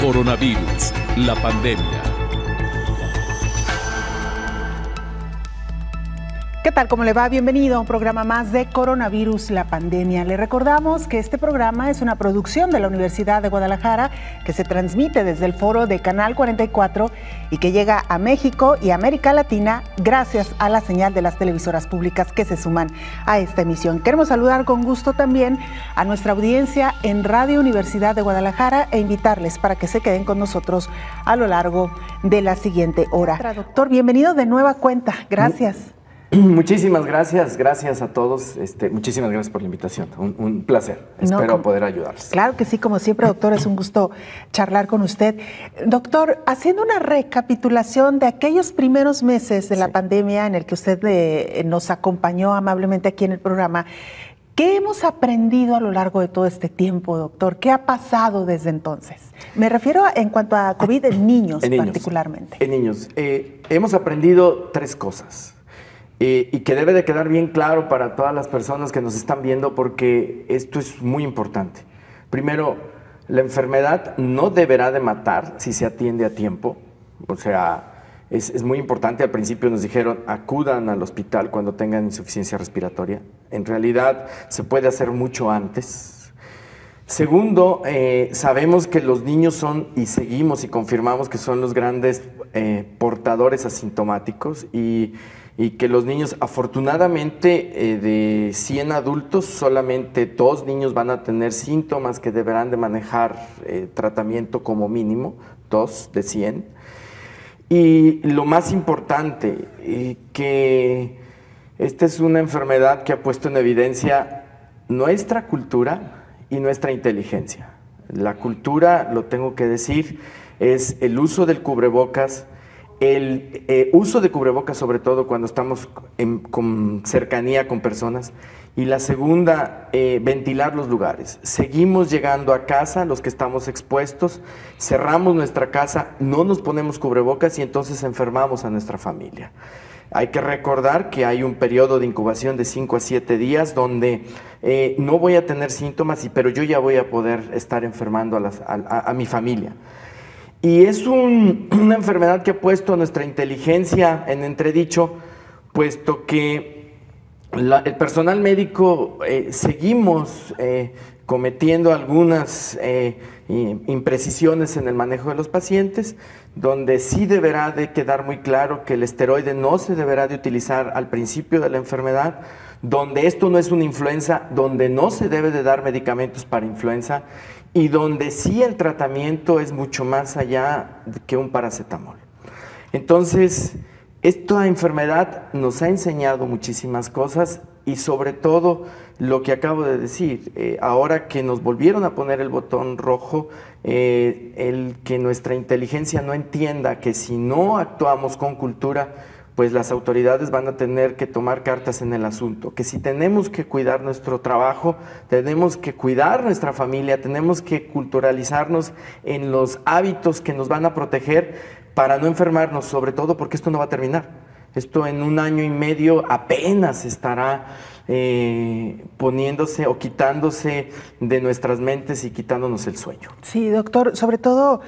Coronavirus, la pandemia. ¿Qué tal? ¿Cómo le va? Bienvenido a un programa más de Coronavirus, la pandemia. Le recordamos que este programa es una producción de la Universidad de Guadalajara que se transmite desde el foro de Canal 44 y que llega a México y América Latina gracias a la señal de las televisoras públicas que se suman a esta emisión. Queremos saludar con gusto también a nuestra audiencia en Radio Universidad de Guadalajara e invitarles para que se queden con nosotros a lo largo de la siguiente hora. Doctor, bienvenido de nueva cuenta. Gracias. Muchísimas gracias, gracias a todos, muchísimas gracias por la invitación, un placer, espero poder ayudarles. Claro que sí, como siempre, doctor, es un gusto charlar con usted. Doctor, haciendo una recapitulación de aquellos primeros meses de la pandemia en el que usted nos acompañó amablemente aquí en el programa, ¿qué hemos aprendido a lo largo de todo este tiempo, doctor? ¿Qué ha pasado desde entonces? Me refiero en cuanto a COVID en niños particularmente. En niños, hemos aprendido tres cosas. Y que debe de quedar bien claro para todas las personas que nos están viendo porque esto es muy importante. Primero, la enfermedad no deberá de matar si se atiende a tiempo. O sea, es muy importante. Al principio nos dijeron acudan al hospital cuando tengan insuficiencia respiratoria. En realidad se puede hacer mucho antes. Segundo, sabemos que los niños son, y seguimos y confirmamos que son los grandes portadores asintomáticos y que los niños, afortunadamente, de 100 adultos, solamente 2 niños van a tener síntomas que deberán de manejar tratamiento como mínimo, 2 de 100. Y lo más importante, que esta es una enfermedad que ha puesto en evidencia nuestra cultura y nuestra inteligencia. La cultura, lo tengo que decir, es el uso del cubrebocas, el uso de cubrebocas sobre todo cuando estamos con cercanía con personas, y la segunda, ventilar los lugares. Seguimos llegando a casa, los que estamos expuestos, cerramos nuestra casa, no nos ponemos cubrebocas y entonces enfermamos a nuestra familia. Hay que recordar que hay un periodo de incubación de 5 a 7 días donde no voy a tener síntomas, pero yo ya voy a poder estar enfermando a mi familia. Y es una enfermedad que ha puesto nuestra inteligencia en entredicho, puesto que el personal médico seguimos cometiendo algunas imprecisiones en el manejo de los pacientes, donde sí deberá de quedar muy claro que el esteroide no se deberá de utilizar al principio de la enfermedad, donde esto no es una influenza, donde no se debe de dar medicamentos para influenza, y donde sí el tratamiento es mucho más allá que un paracetamol. Entonces, esta enfermedad nos ha enseñado muchísimas cosas y sobre todo lo que acabo de decir, ahora que nos volvieron a poner el botón rojo, el que nuestra inteligencia no entienda que si no actuamos con cultura, pues las autoridades van a tener que tomar cartas en el asunto, que si tenemos que cuidar nuestro trabajo, tenemos que cuidar nuestra familia, tenemos que culturalizarnos en los hábitos que nos van a proteger para no enfermarnos, sobre todo porque esto no va a terminar. Esto en 1 año y medio apenas estará poniéndose o quitándose de nuestras mentes y quitándonos el sueño. Sí, doctor, sobre todo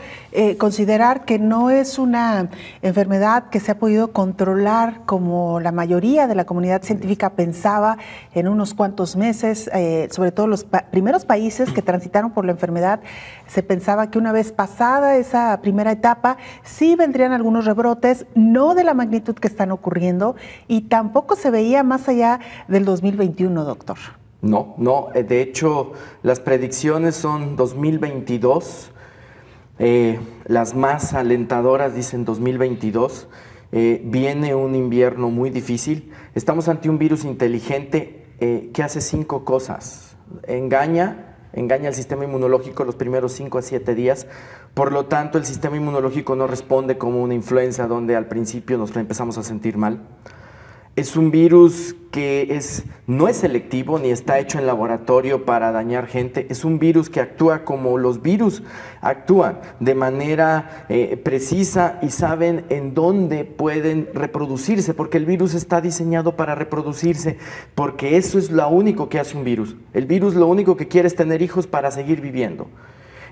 considerar que no es una enfermedad que se ha podido controlar como la mayoría de la comunidad científica pensaba en unos cuantos meses, sobre todo los primeros países que transitaron por la enfermedad, se pensaba que una vez pasada esa primera etapa, sí vendrían algunos rebrotes, no de la magnitud que están ocurriendo, y tampoco se veía más allá del 2021, doctor. No, de hecho, las predicciones son 2022, las más alentadoras dicen 2022, viene un invierno muy difícil, estamos ante un virus inteligente que hace 5 cosas, engaña el sistema inmunológico los primeros 5 a 7 días, por lo tanto el sistema inmunológico no responde como una influenza donde al principio nos empezamos a sentir mal. Es un virus que no es selectivo ni está hecho en laboratorio para dañar gente. Es un virus que actúa como los virus actúan, de manera precisa y saben en dónde pueden reproducirse, porque el virus está diseñado para reproducirse, porque eso es lo único que hace un virus. El virus lo único que quiere es tener hijos para seguir viviendo.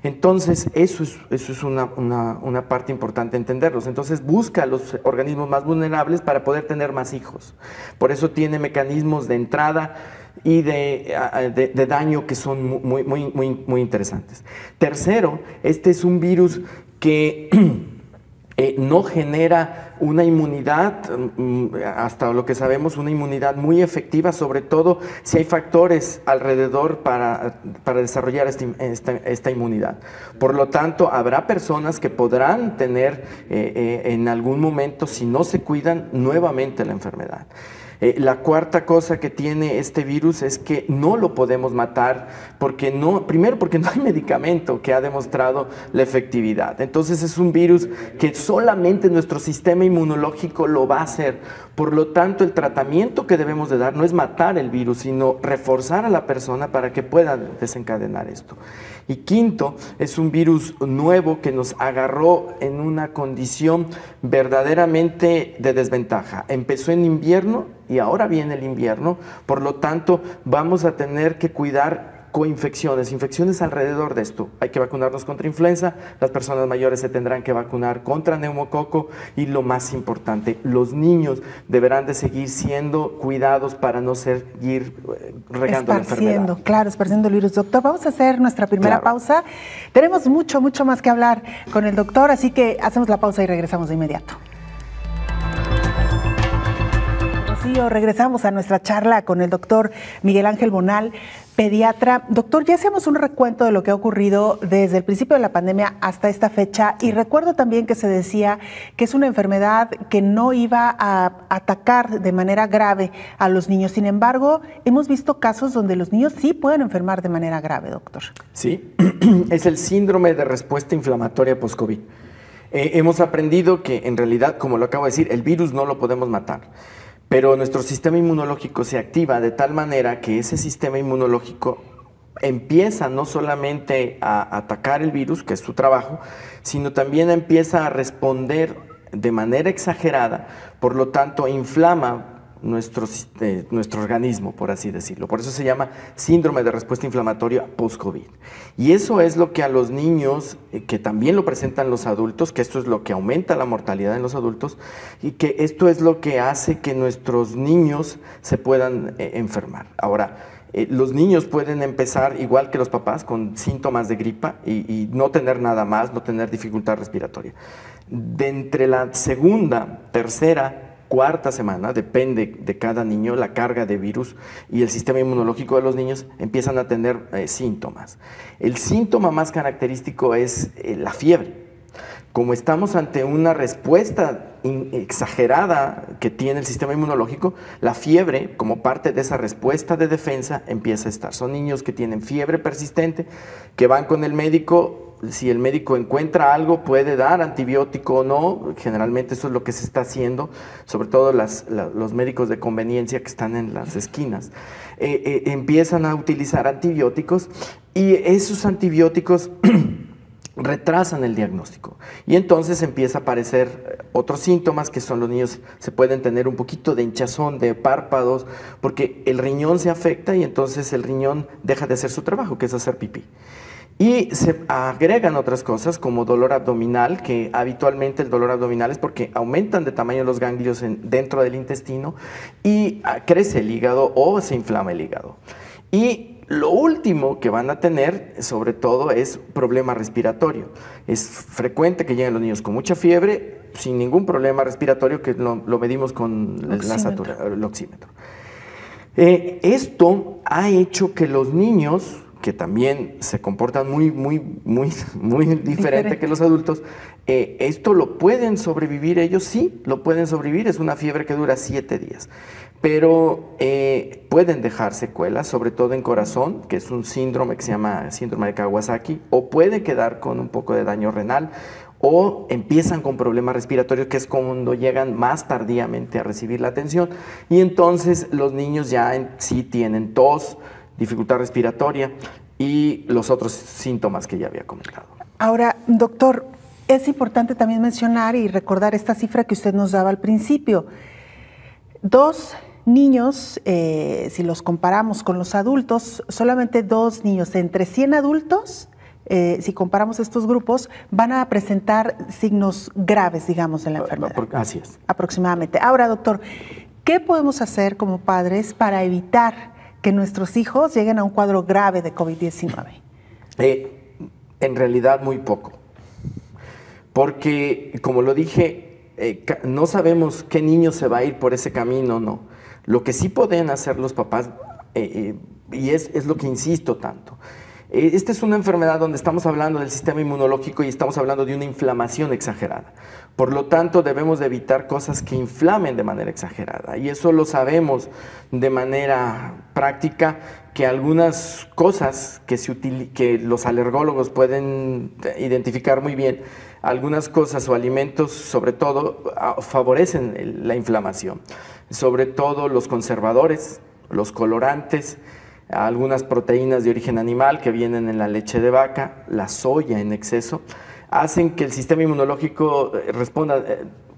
Entonces, eso es una parte importante entenderlos. Entonces, busca a los organismos más vulnerables para poder tener más hijos. Por eso tiene mecanismos de entrada y de daño que son muy interesantes. Tercero, este es un virus que no genera una inmunidad, hasta lo que sabemos, una inmunidad muy efectiva, sobre todo si hay factores alrededor para desarrollar esta inmunidad. Por lo tanto, habrá personas que podrán tener en algún momento, si no se cuidan, nuevamente la enfermedad. La cuarta cosa que tiene este virus es que no lo podemos matar primero porque no hay medicamento que ha demostrado la efectividad. Entonces es un virus que solamente nuestro sistema inmunológico lo va a hacer. Por lo tanto, el tratamiento que debemos de dar no es matar el virus, sino reforzar a la persona para que pueda desencadenar esto. Y quinto, es un virus nuevo que nos agarró en una condición verdaderamente de desventaja. Empezó en invierno y ahora viene el invierno, por lo tanto vamos a tener que cuidar infecciones alrededor de esto. Hay que vacunarnos contra influenza, las personas mayores se tendrán que vacunar contra neumococo y lo más importante, los niños deberán de seguir siendo cuidados para no seguir regando la enfermedad. Claro, esparciendo el virus. Doctor, vamos a hacer nuestra primera pausa. Tenemos mucho más que hablar con el doctor, así que hacemos la pausa y regresamos de inmediato. Regresamos a nuestra charla con el doctor Miguel Ángel Bonal, pediatra. Doctor, ya hacemos un recuento de lo que ha ocurrido desde el principio de la pandemia hasta esta fecha y recuerdo también que se decía que es una enfermedad que no iba a atacar de manera grave a los niños. Sin embargo, hemos visto casos donde los niños sí pueden enfermar de manera grave, doctor. Sí, es el síndrome de respuesta inflamatoria post-COVID. Hemos aprendido que en realidad, como lo acabo de decir, el virus no lo podemos matar. Pero nuestro sistema inmunológico se activa de tal manera que ese sistema inmunológico empieza no solamente a atacar el virus, que es su trabajo, sino también empieza a responder de manera exagerada, por lo tanto inflama nuestro organismo, por así decirlo. Por eso se llama síndrome de respuesta inflamatoria post-COVID. Y eso es lo que a los niños, que también lo presentan los adultos, que esto es lo que aumenta la mortalidad en los adultos, y que esto es lo que hace que nuestros niños se puedan enfermar. Ahora, los niños pueden empezar, igual que los papás, con síntomas de gripa y no tener nada más, no tener dificultad respiratoria. De entre la segunda, tercera, cuarta semana, depende de cada niño, la carga de virus y el sistema inmunológico de los niños empiezan a tener síntomas. El síntoma más característico es la fiebre. Como estamos ante una respuesta exagerada que tiene el sistema inmunológico, la fiebre, como parte de esa respuesta de defensa, empieza a estar. Son niños que tienen fiebre persistente, que van con el médico. Si el médico encuentra algo, puede dar antibiótico o no. Generalmente eso es lo que se está haciendo, sobre todo los médicos de conveniencia que están en las esquinas. Empiezan a utilizar antibióticos y esos antibióticos retrasan el diagnóstico. Y entonces empieza a aparecer otros síntomas que son los niños se pueden tener un poquito de hinchazón de párpados porque el riñón se afecta y entonces el riñón deja de hacer su trabajo, que es hacer pipí. Y se agregan otras cosas como dolor abdominal, que habitualmente el dolor abdominal es porque aumentan de tamaño los ganglios dentro del intestino y crece el hígado o se inflama el hígado. Y lo último que van a tener, sobre todo, es problema respiratorio. Es frecuente que lleguen los niños con mucha fiebre, sin ningún problema respiratorio, que lo medimos con el oxímetro. Esto ha hecho que los niños, que también se comportan muy diferente que los adultos, esto lo pueden sobrevivir ellos, sí, lo pueden sobrevivir, es una fiebre que dura 7 días, pero pueden dejar secuelas, sobre todo en corazón, que es un síndrome que se llama síndrome de Kawasaki, o puede quedar con un poco de daño renal, o empiezan con problemas respiratorios, que es cuando llegan más tardíamente a recibir la atención, y entonces los niños ya sí tienen tos, dificultad respiratoria y los otros síntomas que ya había comentado. Ahora, doctor, es importante también mencionar y recordar esta cifra que usted nos daba al principio. 2 niños, si los comparamos con los adultos, solamente 2 niños entre 100 adultos si comparamos estos grupos, van a presentar signos graves, digamos, de la enfermedad. Así es. Aproximadamente. Ahora, doctor, ¿qué podemos hacer como padres para evitar que nuestros hijos lleguen a un cuadro grave de COVID-19? En realidad, muy poco. Porque, como lo dije, no sabemos qué niño se va a ir por ese camino, ¿no? Lo que sí pueden hacer los papás, y es lo que insisto tanto, esta es una enfermedad donde estamos hablando del sistema inmunológico y estamos hablando de una inflamación exagerada. Por lo tanto, debemos de evitar cosas que inflamen de manera exagerada. Y eso lo sabemos de manera práctica, que algunas cosas que los alergólogos pueden identificar muy bien, algunas cosas o alimentos, sobre todo, favorecen la inflamación. Sobre todo los conservadores, los colorantes, algunas proteínas de origen animal que vienen en la leche de vaca, la soya en exceso, hacen que el sistema inmunológico responda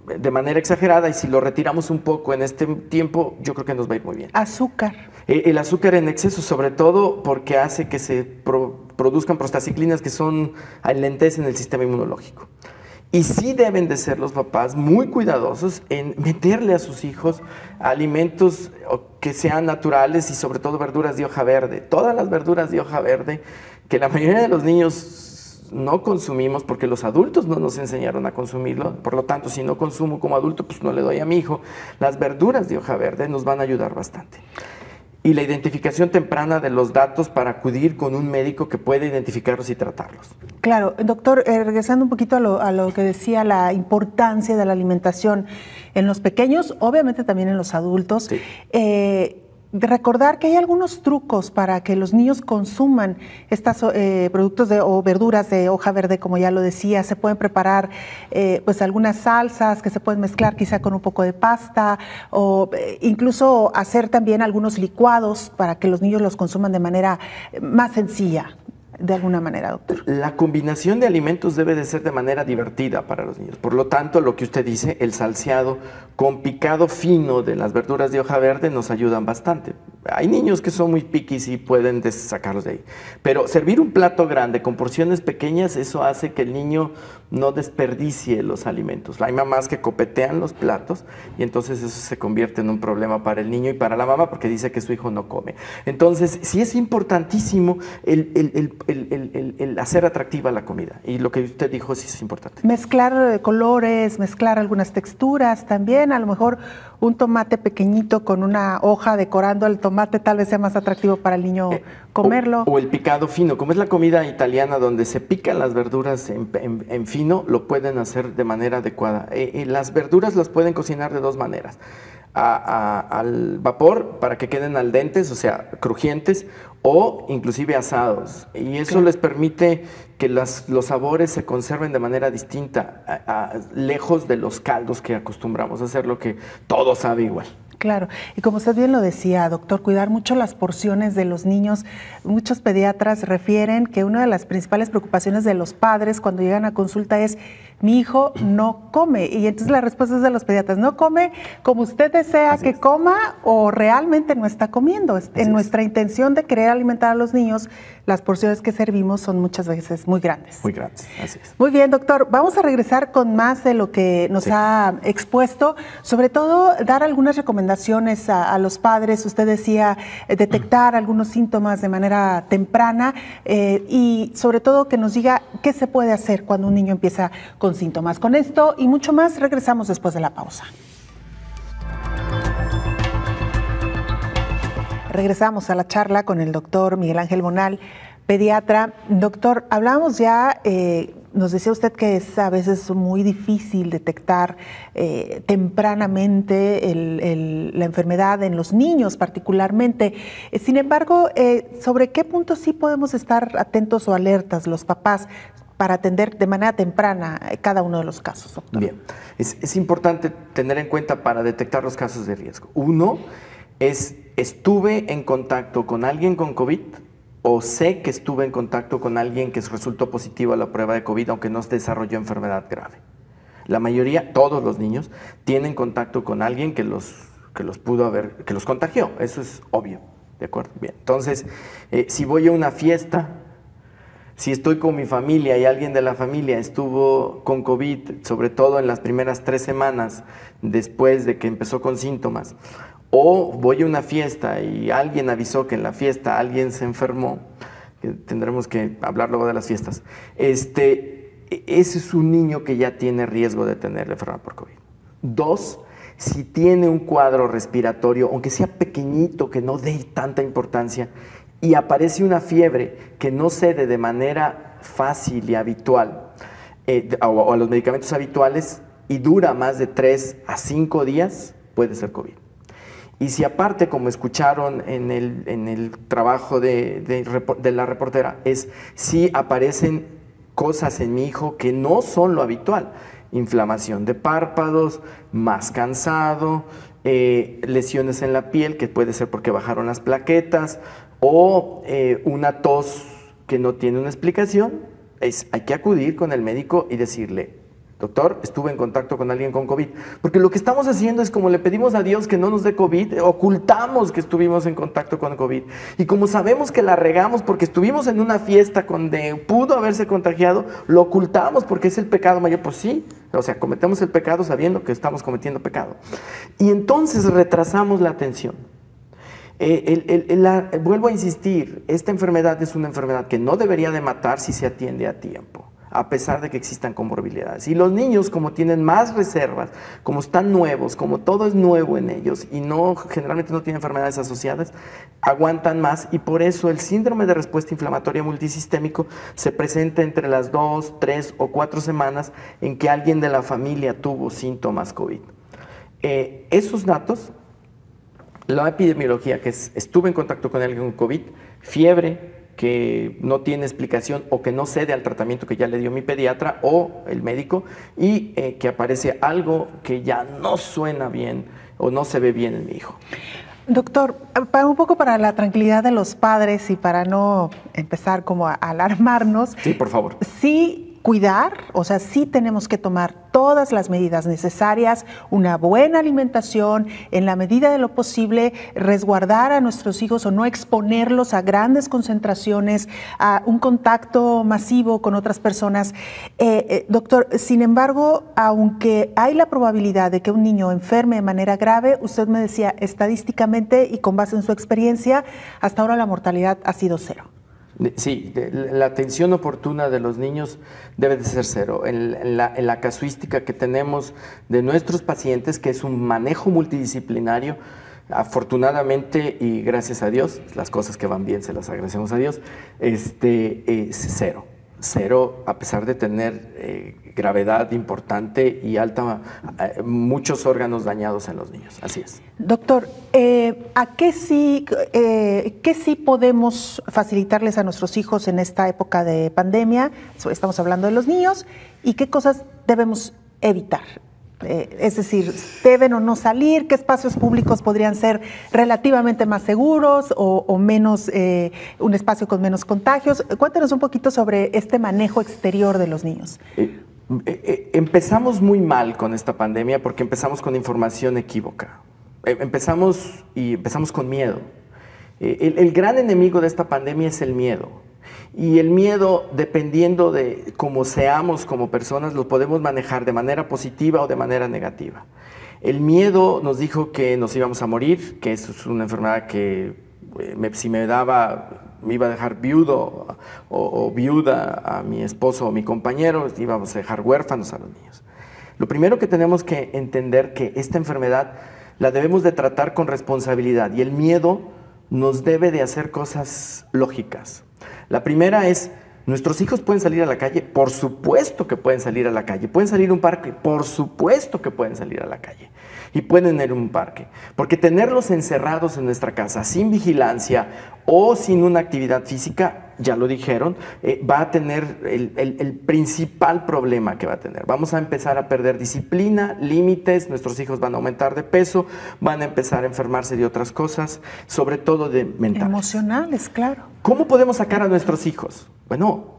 de manera exagerada, y si lo retiramos un poco en este tiempo, yo creo que nos va a ir muy bien. Azúcar. El azúcar en exceso, sobre todo porque hace que se produzcan prostaciclinas que alentecen el sistema inmunológico. Y sí deben de ser los papás muy cuidadosos en meterle a sus hijos alimentos que sean naturales y sobre todo verduras de hoja verde. Todas las verduras de hoja verde que la mayoría de los niños no consumimos porque los adultos no nos enseñaron a consumirlo. Por lo tanto, si no consumo como adulto, pues no le doy a mi hijo. Las verduras de hoja verde nos van a ayudar bastante. Y la identificación temprana de los datos para acudir con un médico que pueda identificarlos y tratarlos. Claro, doctor, regresando un poquito a lo que decía, la importancia de la alimentación en los pequeños, obviamente también en los adultos. Sí. De recordar que hay algunos trucos para que los niños consuman estos productos o verduras de hoja verde, como ya lo decía. Se pueden preparar pues algunas salsas que se pueden mezclar quizá con un poco de pasta, o incluso hacer también algunos licuados para que los niños los consuman de manera más sencilla. De alguna manera, doctor. La combinación de alimentos debe de ser de manera divertida para los niños. Por lo tanto, lo que usted dice, el salseado con picado fino de las verduras de hoja verde nos ayudan bastante. Hay niños que son muy piquis y pueden sacarlos de ahí. Pero servir un plato grande con porciones pequeñas, eso hace que el niño no desperdicie los alimentos. Hay mamás que copetean los platos y entonces eso se convierte en un problema para el niño y para la mamá porque dice que su hijo no come. Entonces, sí es importantísimo el hacer atractiva la comida. Y lo que usted dijo sí es importante. Mezclar colores, mezclar algunas texturas también. A lo mejor un tomate pequeñito con una hoja decorando el tomate tal vez sea más atractivo para el niño comerlo. O el picado fino. Como es la comida italiana donde se pican las verduras en fino, lo pueden hacer de manera adecuada. Las verduras las pueden cocinar de dos maneras. Al vapor para que queden al dentes, o sea, crujientes, o inclusive asados. Y eso les permite que los sabores se conserven de manera distinta, lejos de los caldos que acostumbramos a hacer, lo que todo sabe igual. Claro, y como usted bien lo decía, doctor, cuidar mucho las porciones de los niños. Muchos pediatras refieren que una de las principales preocupaciones de los padres cuando llegan a consulta es: mi hijo no come. Y entonces la respuesta es de los pediatras: no come como usted desea que coma, o realmente no está comiendo. En nuestra intención de querer alimentar a los niños, las porciones que servimos son muchas veces muy grandes. Muy grandes, así es. Muy bien, doctor. Vamos a regresar con más de lo que nos ha expuesto. Sobre todo, dar algunas recomendaciones a los padres. Usted decía detectar algunos síntomas de manera temprana y sobre todo que nos diga qué se puede hacer cuando un niño empieza con síntomas. Con esto y mucho más, regresamos después de la pausa. Regresamos a la charla con el doctor Miguel Ángel Bonal, pediatra. Doctor, hablábamos ya, nos decía usted que es a veces muy difícil detectar tempranamente la enfermedad en los niños particularmente. Sin embargo, ¿sobre qué puntos sí podemos estar atentos o alertas los papás para atender de manera temprana cada uno de los casos, doctor? Bien, es importante tener en cuenta para detectar los casos de riesgo. Uno es: ¿estuve en contacto con alguien con COVID? O sé que estuve en contacto con alguien que resultó positivo a la prueba de COVID, aunque no desarrolló enfermedad grave. La mayoría, todos los niños, tienen contacto con alguien que los contagió. Eso es obvio, ¿de acuerdo? Bien. Entonces, si voy a una fiesta, Si estoy con mi familia y alguien de la familia estuvo con COVID, sobre todo en las primeras 3 semanas después de que empezó con síntomas, o voy a una fiesta y alguien avisó que en la fiesta alguien se enfermó, que tendremos que hablar luego de las fiestas, ese es un niño que ya tiene riesgo de tener la enfermedad por COVID. 2, si tiene un cuadro respiratorio, aunque sea pequeñito, que no dé tanta importancia, y aparece una fiebre que no cede de manera fácil y habitual o a los medicamentos habituales y dura más de 3 a 5 días, puede ser COVID. Y si aparte, como escucharon en el trabajo de la reportera, si aparecen cosas en mi hijo que no son lo habitual, inflamación de párpados, más cansado, lesiones en la piel, que puede ser porque bajaron las plaquetas, o una tos que no tiene una explicación, hay que acudir con el médico y decirle: doctor, estuve en contacto con alguien con COVID. Porque lo que estamos haciendo es, como le pedimos a Dios que no nos dé COVID, ocultamos que estuvimos en contacto con COVID. Y como sabemos que la regamos porque estuvimos en una fiesta donde pudo haberse contagiado, lo ocultamos porque es el pecado mayor. Pues sí, o sea, cometemos el pecado sabiendo que estamos cometiendo pecado. Y entonces retrasamos la atención. Vuelvo a insistir, esta enfermedad es una enfermedad que no debería de matar si se atiende a tiempo, a pesar de que existan comorbilidades. Y los niños, como tienen más reservas, como están nuevos, como todo es nuevo en ellos y generalmente no tienen enfermedades asociadas, aguantan más, y por eso el síndrome de respuesta inflamatoria multisistémico se presenta entre las 2, 3 o 4 semanas en que alguien de la familia tuvo síntomas COVID. Esos datos, la epidemiología, que estuve en contacto con alguien con COVID, fiebre que no tiene explicación o que no cede al tratamiento que ya le dio mi pediatra o el médico, y que aparece algo que ya no suena bien o no se ve bien en mi hijo. Doctor, un poco para la tranquilidad de los padres y para no empezar como a alarmarnos. Sí, por favor. Sí, cuidar, o sea, sí tenemos que tomar todas las medidas necesarias, una buena alimentación, en la medida de lo posible, resguardar a nuestros hijos o no exponerlos a grandes concentraciones, a un contacto masivo con otras personas. Doctor, sin embargo, aunque hay la probabilidad de que un niño enferme de manera grave, usted me decía, estadísticamente y con base en su experiencia, hasta ahora la mortalidad ha sido 0. Sí, la atención oportuna de los niños debe de ser 0. En la casuística que tenemos de nuestros pacientes, que es un manejo multidisciplinario, afortunadamente y gracias a Dios, las cosas que van bien se las agradecemos a Dios, es 0. 0, a pesar de tener gravedad importante y alta, muchos órganos dañados en los niños. Así es. Doctor, qué sí podemos facilitarles a nuestros hijos en esta época de pandemia? Estamos hablando de los niños. ¿Y qué cosas debemos evitar? Es decir, ¿deben o no salir? ¿Qué espacios públicos podrían ser relativamente más seguros o menos, un espacio con menos contagios? Cuéntenos un poquito sobre este manejo exterior de los niños. Empezamos muy mal con esta pandemia porque empezamos con información equívoca. Empezamos con miedo. El gran enemigo de esta pandemia es el miedo. Y el miedo, dependiendo de cómo seamos como personas, lo podemos manejar de manera positiva o de manera negativa. El miedo nos dijo que nos íbamos a morir, que eso es una enfermedad que si me daba, me iba a dejar viudo o viuda a mi esposo o mi compañero, íbamos a dejar huérfanos a los niños. Lo primero que tenemos que entender que esta enfermedad la debemos de tratar con responsabilidad, y el miedo nos debe de hacer cosas lógicas. La primera es, ¿nuestros hijos pueden salir a la calle? Por supuesto que pueden salir a la calle. ¿Pueden salir a un parque? Por supuesto que pueden salir a la calle. Y pueden ir a un parque. Porque tenerlos encerrados en nuestra casa sin vigilancia o sin una actividad física, ya lo dijeron, va a tener el principal problema que va a tener. Vamos a empezar a perder disciplina, límites, nuestros hijos van a aumentar de peso, van a empezar a enfermarse de otras cosas, sobre todo de mentales. Emocionales, claro. ¿Cómo podemos sacar a nuestros hijos? Bueno,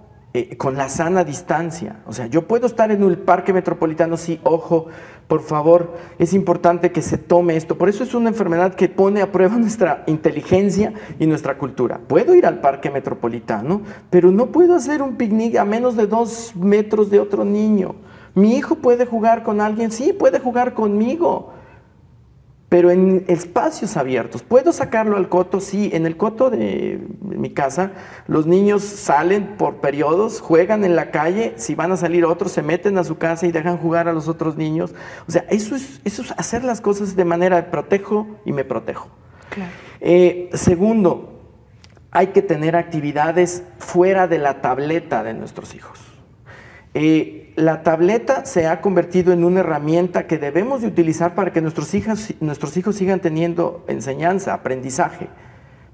con la sana distancia. O sea, yo puedo estar en el parque metropolitano, sí, ojo, por favor, es importante que se tome esto. Por eso es una enfermedad que pone a prueba nuestra inteligencia y nuestra cultura. Puedo ir al parque metropolitano, pero no puedo hacer un picnic a menos de 2 metros de otro niño. Mi hijo puede jugar con alguien, sí, puede jugar conmigo, pero en espacios abiertos. ¿Puedo sacarlo al coto? Sí, en el coto de mi casa los niños salen por periodos, juegan en la calle, si van a salir otros se meten a su casa y dejan jugar a los otros niños. O sea, eso es hacer las cosas de manera de protejo y me protejo. Claro. Segundo, hay que tener actividades fuera de la tableta de nuestros hijos. La tableta se ha convertido en una herramienta que debemos de utilizar para que nuestros hijos sigan teniendo enseñanza, aprendizaje.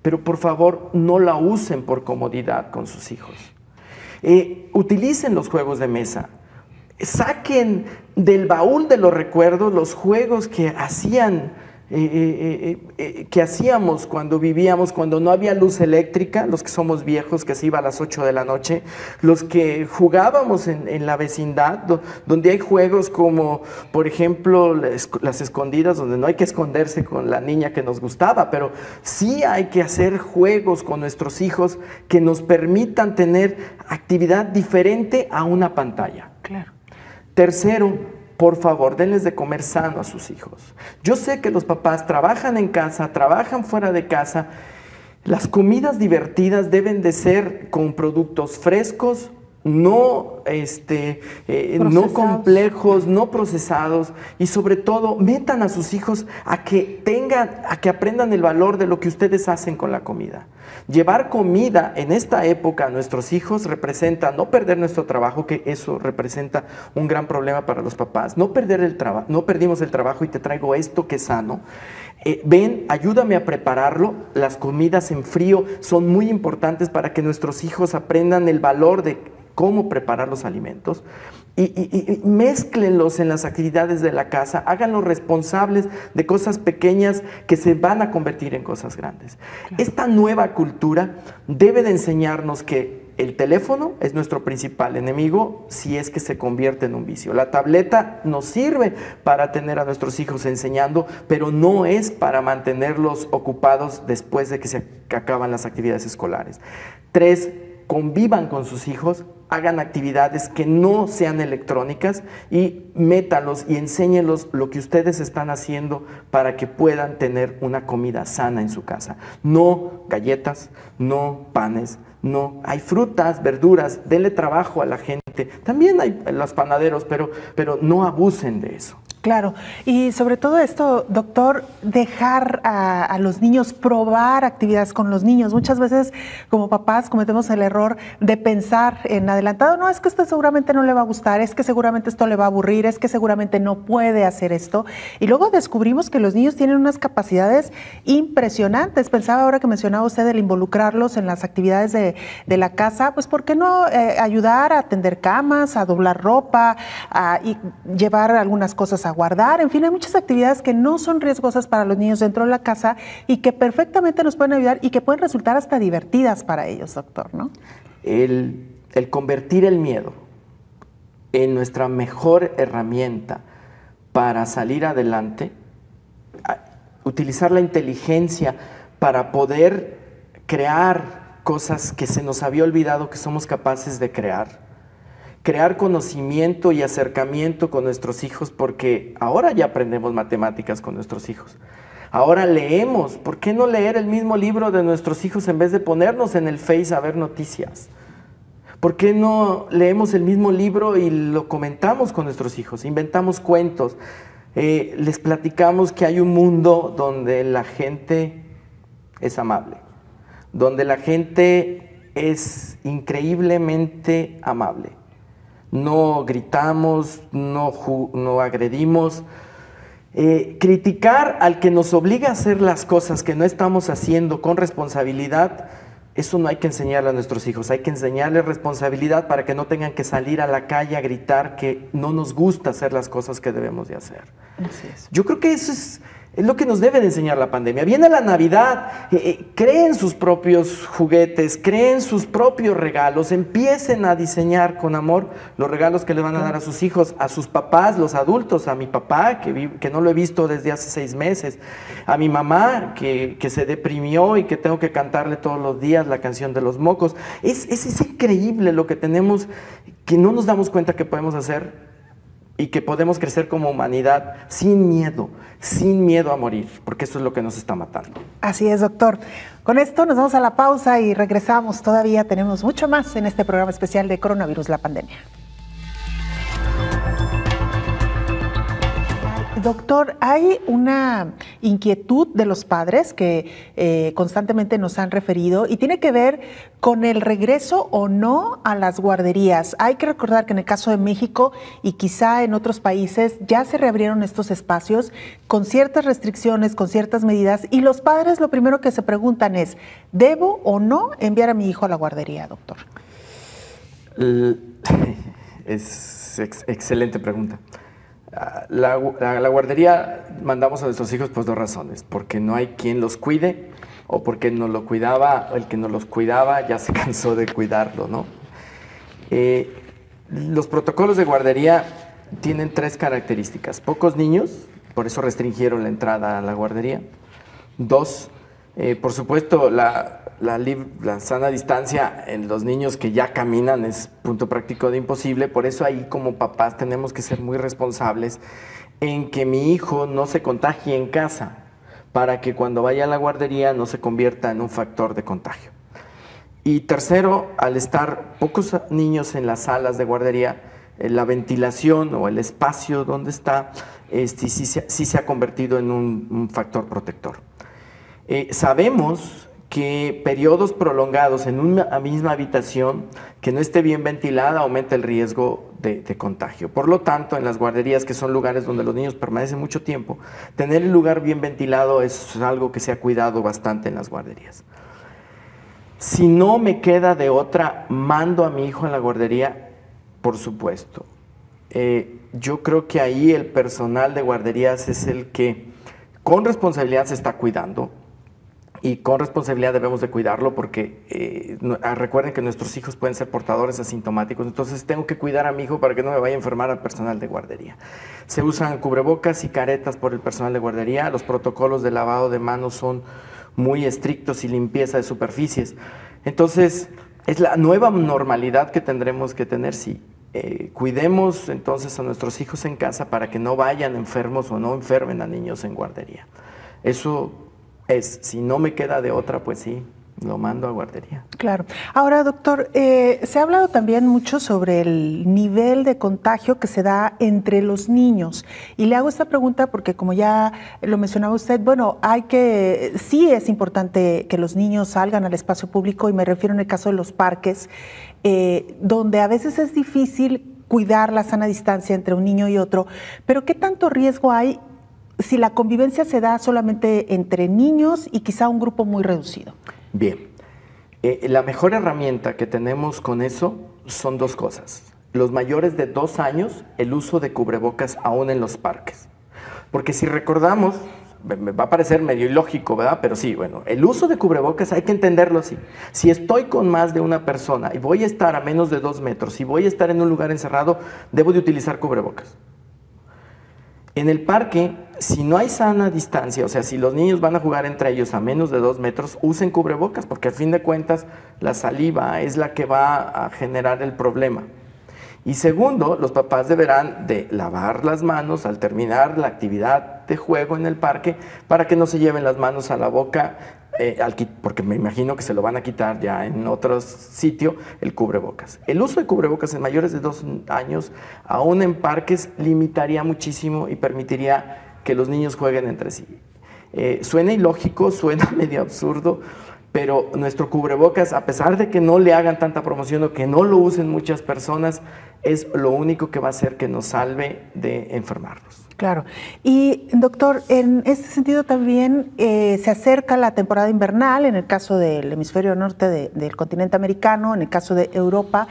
Pero por favor, no la usen por comodidad con sus hijos. Utilicen los juegos de mesa. Saquen del baúl de los recuerdos los juegos que hacíamos cuando vivíamos, cuando no había luz eléctrica, los que somos viejos, que se iba a las 8 de la noche, los que jugábamos en la vecindad, donde hay juegos como, por ejemplo, las escondidas, donde no hay que esconderse con la niña que nos gustaba, pero sí hay que hacer juegos con nuestros hijos que nos permitan tener actividad diferente a una pantalla. Claro. Tercero, por favor, denles de comer sano a sus hijos. Yo sé que los papás trabajan en casa, trabajan fuera de casa. Las comidas divertidas deben de ser con productos frescos, no complejos, no procesados, y sobre todo metan a sus hijos a que aprendan el valor de lo que ustedes hacen con la comida. Llevar comida en esta época a nuestros hijos representa no perder nuestro trabajo, que eso representa un gran problema para los papás. No perdimos el trabajo y te traigo esto que es sano. Ven, ayúdame a prepararlo. Las comidas en frío son muy importantes para que nuestros hijos aprendan el valor de cómo preparar los alimentos, y mézclenlos en las actividades de la casa, háganlos responsables de cosas pequeñas que se van a convertir en cosas grandes. Claro. Esta nueva cultura debe de enseñarnos que el teléfono es nuestro principal enemigo si es que se convierte en un vicio. La tableta nos sirve para tener a nuestros hijos enseñando, pero no es para mantenerlos ocupados después de que se acaban las actividades escolares. 3, convivan con sus hijos, hagan actividades que no sean electrónicas y métalos y enséñenlos lo que ustedes están haciendo para que puedan tener una comida sana en su casa. No galletas, no panes, no. Hay frutas, verduras, denle trabajo a la gente. También hay los panaderos, pero no abusen de eso. Claro, y sobre todo esto, doctor, dejar a los niños probar actividades con los niños. Muchas veces como papás cometemos el error de pensar en adelantado, no, es que esto seguramente no le va a gustar, es que seguramente esto le va a aburrir, es que seguramente no puede hacer esto. Y luego descubrimos que los niños tienen unas capacidades impresionantes. Pensaba ahora que mencionaba usted el involucrarlos en las actividades de la casa, pues ¿por qué no ayudar a tender camas, a doblar ropa, y llevar algunas cosas a guardar? En fin, hay muchas actividades que no son riesgosas para los niños dentro de la casa y que perfectamente nos pueden ayudar y que pueden resultar hasta divertidas para ellos, doctor, ¿no? El convertir el miedo en nuestra mejor herramienta para salir adelante, utilizar la inteligencia para poder crear cosas que se nos había olvidado que somos capaces de crear conocimiento y acercamiento con nuestros hijos, porque ahora ya aprendemos matemáticas con nuestros hijos. Ahora leemos. ¿Por qué no leer el mismo libro de nuestros hijos en vez de ponernos en el Face a ver noticias? ¿Por qué no leemos el mismo libro y lo comentamos con nuestros hijos? Inventamos cuentos. Les platicamos que hay un mundo donde la gente es amable, donde la gente es increíblemente amable. No gritamos, no agredimos. Criticar al que nos obliga a hacer las cosas que no estamos haciendo con responsabilidad, eso no hay que enseñarle a nuestros hijos. Hay que enseñarles responsabilidad para que no tengan que salir a la calle a gritar que no nos gusta hacer las cosas que debemos de hacer. Así es. Yo creo que eso es Es lo que nos debe de enseñar la pandemia. Viene la Navidad, creen sus propios juguetes, creen sus propios regalos, empiecen a diseñar con amor los regalos que le van a dar a sus hijos, a sus papás, los adultos, a mi papá, que no lo he visto desde hace 6 meses, a mi mamá, que se deprimió y que tengo que cantarle todos los días la canción de los mocos. Es increíble lo que tenemos, que no nos damos cuenta que podemos hacer y que podemos crecer como humanidad sin miedo a morir, porque eso es lo que nos está matando. Así es, doctor. Con esto nos vamos a la pausa y regresamos. Todavía tenemos mucho más en este programa especial de Coronavirus, la pandemia. Doctor, hay una inquietud de los padres que constantemente nos han referido y tiene que ver con el regreso o no a las guarderías. Hay que recordar que en el caso de México y quizá en otros países ya se reabrieron estos espacios con ciertas restricciones, con ciertas medidas, y los padres lo primero que se preguntan es, ¿debo o no enviar a mi hijo a la guardería, doctor? Es excelente pregunta. La guardería mandamos a nuestros hijos por 2 razones: porque no hay quien los cuide, o porque el que nos los cuidaba ya se cansó de cuidarlo, ¿no? Los protocolos de guardería tienen 3 características: pocos niños, por eso restringieron la entrada a la guardería; 2, por supuesto, la sana distancia en los niños que ya caminan es punto práctico de imposible. Por eso ahí como papás tenemos que ser muy responsables en que mi hijo no se contagie en casa, para que cuando vaya a la guardería no se convierta en un factor de contagio. Y tercero, al estar pocos niños en las salas de guardería, la ventilación o el espacio donde está sí se ha convertido en un factor protector. Sabemos que periodos prolongados en una misma habitación que no esté bien ventilada aumenta el riesgo de contagio. Por lo tanto, en las guarderías, que son lugares donde los niños permanecen mucho tiempo, tener el lugar bien ventilado es algo que se ha cuidado bastante en las guarderías. Si no me queda de otra, mando a mi hijo a la guardería, por supuesto. Yo creo que ahí el personal de guarderías es el que con responsabilidad se está cuidando. Y con responsabilidad debemos de cuidarlo, porque recuerden que nuestros hijos pueden ser portadores asintomáticos, entonces tengo que cuidar a mi hijo para que no me vaya a enfermar al personal de guardería. Se usan cubrebocas y caretas por el personal de guardería, los protocolos de lavado de manos son muy estrictos y limpieza de superficies. Entonces, es la nueva normalidad que tendremos que tener, sí. Cuidemos entonces a nuestros hijos en casa para que no vayan enfermos o no enfermen a niños en guardería. Eso si no me queda de otra, pues sí, lo mando a guardería. Claro. Ahora, doctor, se ha hablado también mucho sobre el nivel de contagio que se da entre los niños. Y le hago esta pregunta porque, como ya lo mencionaba usted, bueno, sí es importante que los niños salgan al espacio público, y me refiero en el caso de los parques, donde a veces es difícil cuidar la sana distancia entre un niño y otro, pero ¿qué tanto riesgo hay si la convivencia se da solamente entre niños y quizá un grupo muy reducido? Bien, la mejor herramienta que tenemos con eso son 2 cosas. Los mayores de 2 años, el uso de cubrebocas aún en los parques. Porque si recordamos, me va a parecer medio ilógico, ¿verdad? Pero sí, bueno, el uso de cubrebocas hay que entenderlo así. Si estoy con más de una persona y voy a estar a menos de 2 metros y voy a estar en un lugar encerrado, debo de utilizar cubrebocas. En el parque, si no hay sana distancia, o sea, si los niños van a jugar entre ellos a menos de 2 metros, usen cubrebocas, porque al fin de cuentas la saliva es la que va a generar el problema. Y segundo, los papás deberán de lavar las manos al terminar la actividad de juego en el parque, para que no se lleven las manos a la boca, porque me imagino que se lo van a quitar ya en otro sitio, el cubrebocas. El uso de cubrebocas en mayores de 2 años, aún en parques, limitaría muchísimo y permitiría que los niños jueguen entre sí. Suena ilógico, suena medio absurdo, pero nuestro cubrebocas, a pesar de que no le hagan tanta promoción o que no lo usen muchas personas, es lo único que va a hacer que nos salve de enfermarnos. Claro. Y, doctor, en este sentido también se acerca la temporada invernal, en el caso del hemisferio norte del continente americano, en el caso de Europa.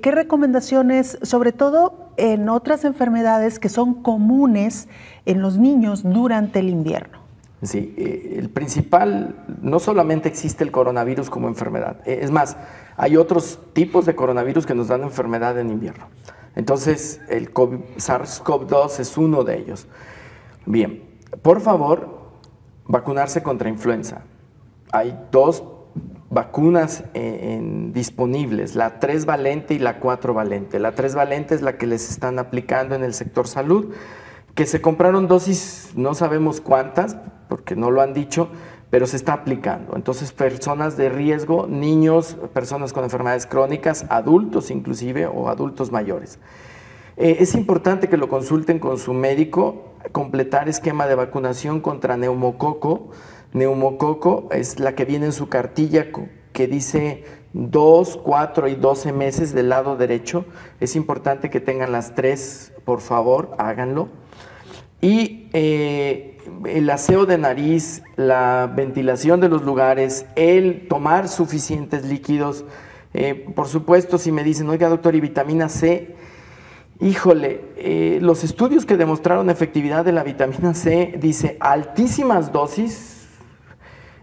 ¿qué recomendaciones, sobre todo en otras enfermedades que son comunes en los niños durante el invierno? Sí, el principal, no solamente existe el coronavirus como enfermedad, es más, hay otros tipos de coronavirus que nos dan enfermedad en invierno. Entonces, el SARS-CoV-2 es uno de ellos. Bien, por favor, vacunarse contra influenza. Hay 2 vacunas disponibles, la 3 valente y la 4 valente. La 3 valente es la que les están aplicando en el sector salud, que se compraron dosis, no sabemos cuántas, porque no lo han dicho, pero se está aplicando. Entonces, personas de riesgo, niños, personas con enfermedades crónicas, adultos inclusive, o adultos mayores. Es importante que lo consulten con su médico, completar esquema de vacunación contra neumococo. Neumococo es la que viene en su cartilla que dice 2, 4 y 12 meses del lado derecho. Es importante que tengan las 3, por favor, háganlo. Y el aseo de nariz, la ventilación de los lugares, el tomar suficientes líquidos. Por supuesto, si me dicen, oiga doctor, ¿y vitamina C? Híjole, los estudios que demostraron efectividad de la vitamina C dice altísimas dosis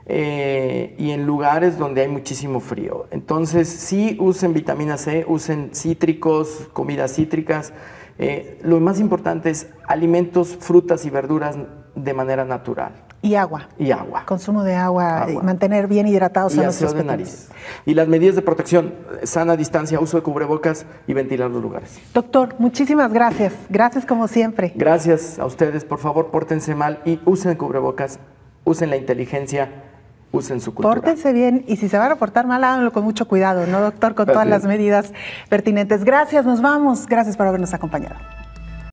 y en lugares donde hay muchísimo frío. Entonces, sí usen vitamina C, usen cítricos, comidas cítricas. Lo más importante es alimentos, frutas y verduras de manera natural. Y agua. Y agua. Consumo de agua. Mantener bien hidratados a nuestros pequeños. Y aseo de nariz. Y las medidas de protección, sana distancia, uso de cubrebocas y ventilar los lugares. Doctor, muchísimas gracias. Gracias como siempre. Gracias a ustedes. Por favor, pórtense mal y usen cubrebocas, usen la inteligencia, usen su cultura. Pórtense bien y si se van a portar mal, háganlo con mucho cuidado, ¿no, doctor? Con todas las medidas pertinentes. Gracias, nos vamos. Gracias por habernos acompañado.